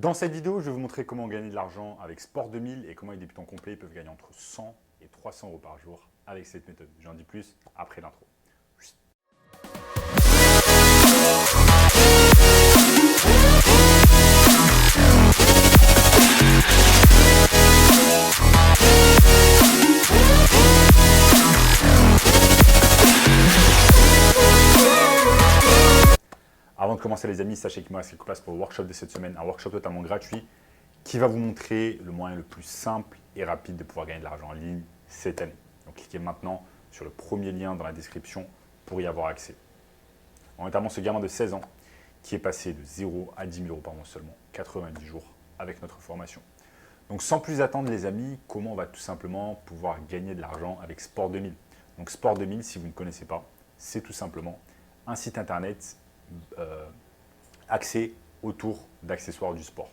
Dans cette vidéo, je vais vous montrer comment gagner de l'argent avec Sport 2000 et comment les débutants complets peuvent gagner entre 100 et 300 euros par jour avec cette méthode. J'en dis plus après l'intro. Avant de commencer les amis, sachez qu'il me reste quelques places pour le workshop de cette semaine, un workshop totalement gratuit qui va vous montrer le moyen le plus simple et rapide de pouvoir gagner de l'argent en ligne cette année. Donc cliquez maintenant sur le premier lien dans la description pour y avoir accès. Notamment ce gamin de 16 ans qui est passé de 0 à 10 000 euros par mois seulement, 90 jours avec notre formation. Donc sans plus attendre les amis, comment on va tout simplement pouvoir gagner de l'argent avec Sport 2000. Donc Sport 2000, si vous ne connaissez pas, c'est tout simplement un site internet axé autour d'accessoires du sport.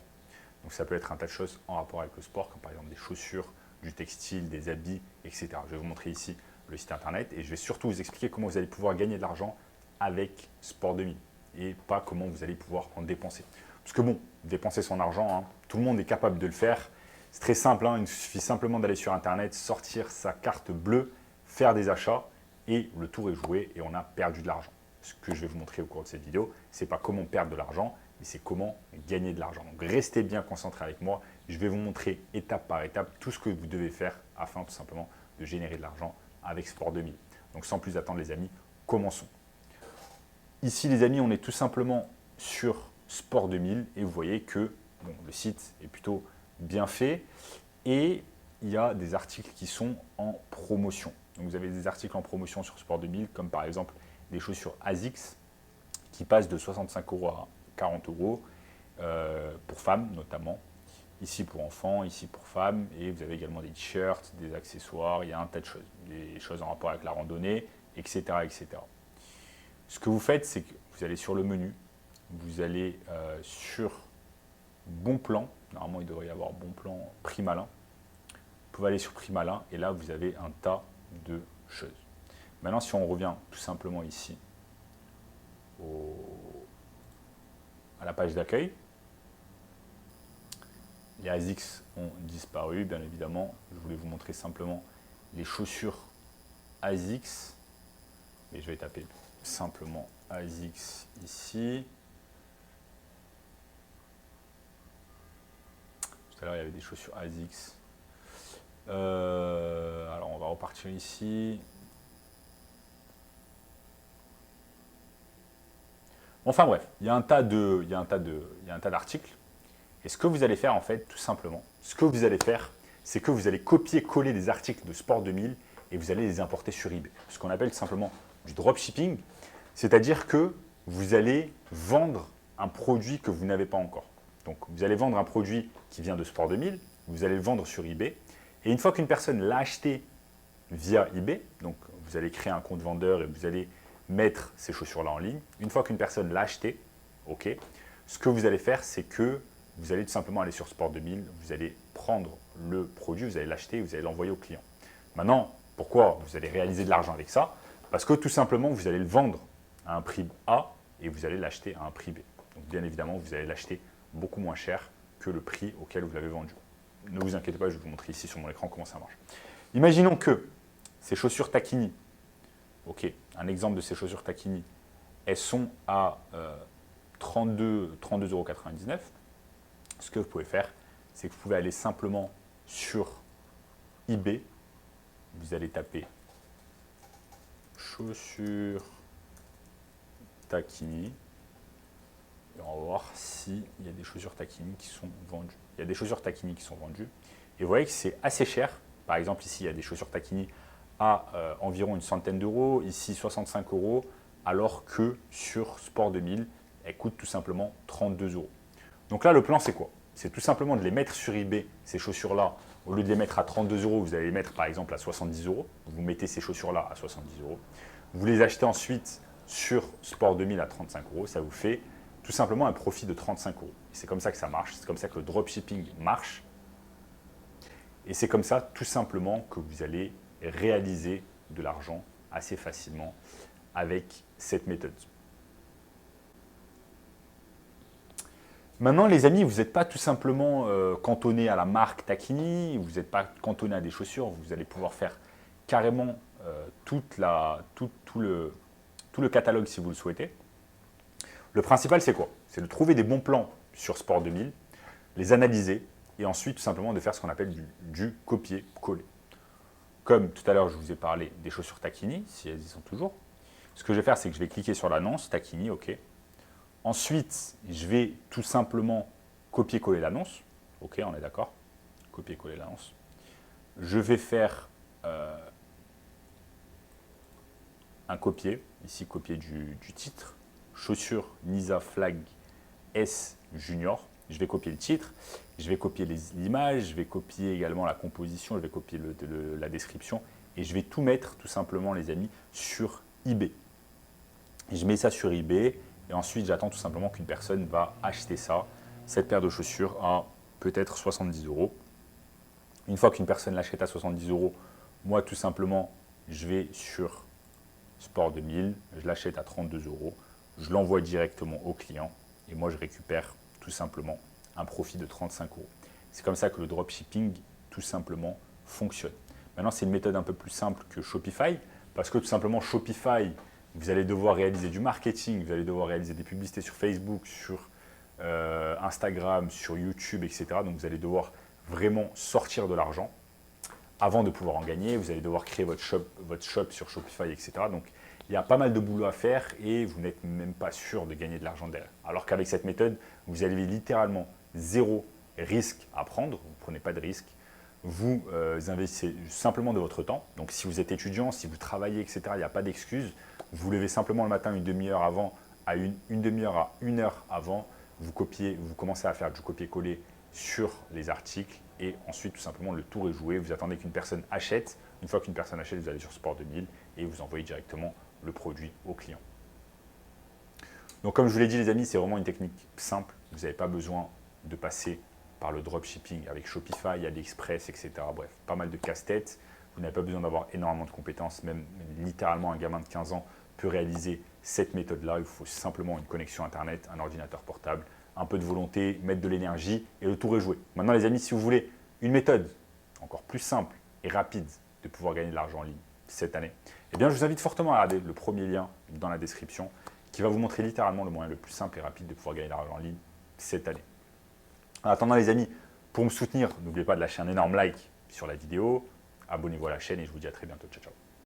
Donc ça peut être un tas de choses en rapport avec le sport, comme par exemple des chaussures, du textile, des habits, etc. Je vais vous montrer ici le site internet et je vais surtout vous expliquer comment vous allez pouvoir gagner de l'argent avec Sport 2000 et pas comment vous allez pouvoir en dépenser. Parce que bon, dépenser son argent, tout le monde est capable de le faire. C'est très simple, il suffit simplement d'aller sur internet, sortir sa carte bleue, faire des achats et le tour est joué et on a perdu de l'argent. Ce que je vais vous montrer au cours de cette vidéo, ce n'est pas comment perdre de l'argent, mais c'est comment gagner de l'argent. Donc restez bien concentrés avec moi. Je vais vous montrer étape par étape tout ce que vous devez faire afin tout simplement de générer de l'argent avec Sport 2000. Donc sans plus attendre les amis, commençons. Ici les amis, on est tout simplement sur Sport 2000 et vous voyez que le site est plutôt bien fait et il y a des articles qui sont en promotion. Donc vous avez des articles en promotion sur Sport 2000 comme par exemple des chaussures ASICS qui passent de 65 euros à 40 euros pour femmes notamment. Ici pour enfants, ici pour femmes. Et vous avez également des t-shirts, des accessoires, il y a un tas de choses. Des choses en rapport avec la randonnée, etc. etc. Ce que vous faites, c'est que vous allez sur le menu, vous allez sur Bon Plan. Normalement, il devrait y avoir Bon Plan Prix Malin. Vous pouvez aller sur Prix Malin et là, vous avez un tas de choses. Maintenant, si on revient tout simplement ici à la page d'accueil, les ASICS ont disparu, bien évidemment. Je voulais vous montrer simplement les chaussures ASICS. Et je vais taper simplement ASICS ici. Tout à l'heure, il y avait des chaussures ASICS. Alors, on va repartir ici. Enfin bref, il y a un tas d'articles. Et ce que vous allez faire en fait, tout simplement, c'est que vous allez copier-coller des articles de Sport 2000 et vous allez les importer sur eBay. Ce qu'on appelle tout simplement du dropshipping, c'est-à-dire que vous allez vendre un produit que vous n'avez pas encore. Donc vous allez vendre un produit qui vient de Sport 2000, vous allez le vendre sur eBay. Et une fois qu'une personne l'a acheté via eBay, donc vous allez créer un compte vendeur et vous allez mettre ces chaussures-là en ligne. Une fois qu'une personne l'a acheté, ce que vous allez faire, c'est que vous allez tout simplement aller sur Sport 2000, vous allez prendre le produit, vous allez l'acheter, vous allez l'envoyer au client. Maintenant, pourquoi vous allez réaliser de l'argent avec ça? Parce que tout simplement, vous allez le vendre à un prix A et vous allez l'acheter à un prix B. Donc bien évidemment, vous allez l'acheter beaucoup moins cher que le prix auquel vous l'avez vendu. Ne vous inquiétez pas, je vais vous montrer ici sur mon écran comment ça marche. Imaginons que ces chaussures Tacchini, un exemple de ces chaussures Tacchini, elles sont à 32,99 €. Ce que vous pouvez faire, c'est que vous pouvez aller simplement sur eBay. Vous allez taper chaussures Tacchini. Et on va voir s'il y a des chaussures Tacchini qui sont vendues. Il y a des chaussures Tacchini qui sont vendues. Et vous voyez que c'est assez cher. Par exemple, ici, il y a des chaussures Tacchini à environ une centaine d'euros, ici 65 €, alors que sur Sport 2000, elle coûte tout simplement 32 €. Donc là, le plan, c'est quoi? C'est tout simplement de les mettre sur eBay, ces chaussures-là. Au lieu de les mettre à 32 €, vous allez les mettre par exemple à 70 €. Vous mettez ces chaussures-là à 70 €. Vous les achetez ensuite sur Sport 2000 à 35 €. Ça vous fait tout simplement un profit de 35 €. C'est comme ça que ça marche. C'est comme ça que le dropshipping marche. Et c'est comme ça, tout simplement, que vous allez réaliser de l'argent assez facilement avec cette méthode. Maintenant, les amis, vous n'êtes pas tout simplement cantonné à la marque Tacchini, vous n'êtes pas cantonné à des chaussures, vous allez pouvoir faire carrément tout le catalogue si vous le souhaitez. Le principal, c'est quoi? C'est de trouver des bons plans sur Sport 2000, les analyser et ensuite tout simplement de faire ce qu'on appelle du copier-coller. Comme tout à l'heure, je vous ai parlé des chaussures Tacchini, si elles y sont toujours. Ce que je vais faire, c'est que je vais cliquer sur l'annonce Tacchini, OK. Ensuite, je vais tout simplement copier-coller l'annonce. OK, on est d'accord. Copier-coller l'annonce. Je vais faire un copier, ici copier du titre. Chaussures Nisa Flag S Junior. Je vais copier le titre, je vais copier l'image, je vais copier également la composition, je vais copier la description et je vais tout mettre tout simplement les amis sur eBay. Je mets ça sur eBay et ensuite j'attends tout simplement qu'une personne va acheter ça, cette paire de chaussures à peut-être 70 €. Une fois qu'une personne l'achète à 70 €, moi tout simplement je vais sur Sport 2000, je l'achète à 32 €, je l'envoie directement au client et moi je récupère tout simplement un profit de 35 €. C'est comme ça que le dropshipping tout simplement fonctionne. Maintenant, c'est une méthode un peu plus simple que Shopify parce que tout simplement Shopify, vous allez devoir réaliser du marketing, vous allez devoir réaliser des publicités sur Facebook, sur Instagram, sur YouTube, etc. Donc vous allez devoir vraiment sortir de l'argent avant de pouvoir en gagner. Vous allez devoir créer votre shop sur Shopify, etc. Donc il y a pas mal de boulot à faire et vous n'êtes même pas sûr de gagner de l'argent derrière. Alors qu'avec cette méthode, vous avez littéralement zéro risque à prendre, vous ne prenez pas de risque, vous investissez simplement de votre temps. Donc si vous êtes étudiant, si vous travaillez, etc., il n'y a pas d'excuse. Vous levez simplement le matin une demi-heure avant, à une demi-heure à 1 heure avant, vous commencez à faire du copier-coller sur les articles et ensuite tout simplement le tour est joué. Vous attendez qu'une personne achète. Une fois qu'une personne achète, vous allez sur Sport 2000 et vous envoyez directement le produit au client. Donc comme je vous l'ai dit les amis, c'est vraiment une technique simple. Vous n'avez pas besoin de passer par le dropshipping avec Shopify, AliExpress, etc. Bref, pas mal de casse-tête. Vous n'avez pas besoin d'avoir énormément de compétences. Même littéralement un gamin de 15 ans peut réaliser cette méthode-là. Il faut simplement une connexion Internet, un ordinateur portable, un peu de volonté, mettre de l'énergie et le tour est joué. Maintenant les amis, si vous voulez une méthode encore plus simple et rapide de pouvoir gagner de l'argent en ligne cette année, eh bien je vous invite fortement à regarder le premier lien dans la description qui va vous montrer littéralement le moyen le plus simple et rapide de pouvoir gagner de l'argent en ligne cette année. En attendant les amis, pour me soutenir, n'oubliez pas de lâcher un énorme like sur la vidéo, abonnez-vous à la chaîne et je vous dis à très bientôt. Ciao, ciao.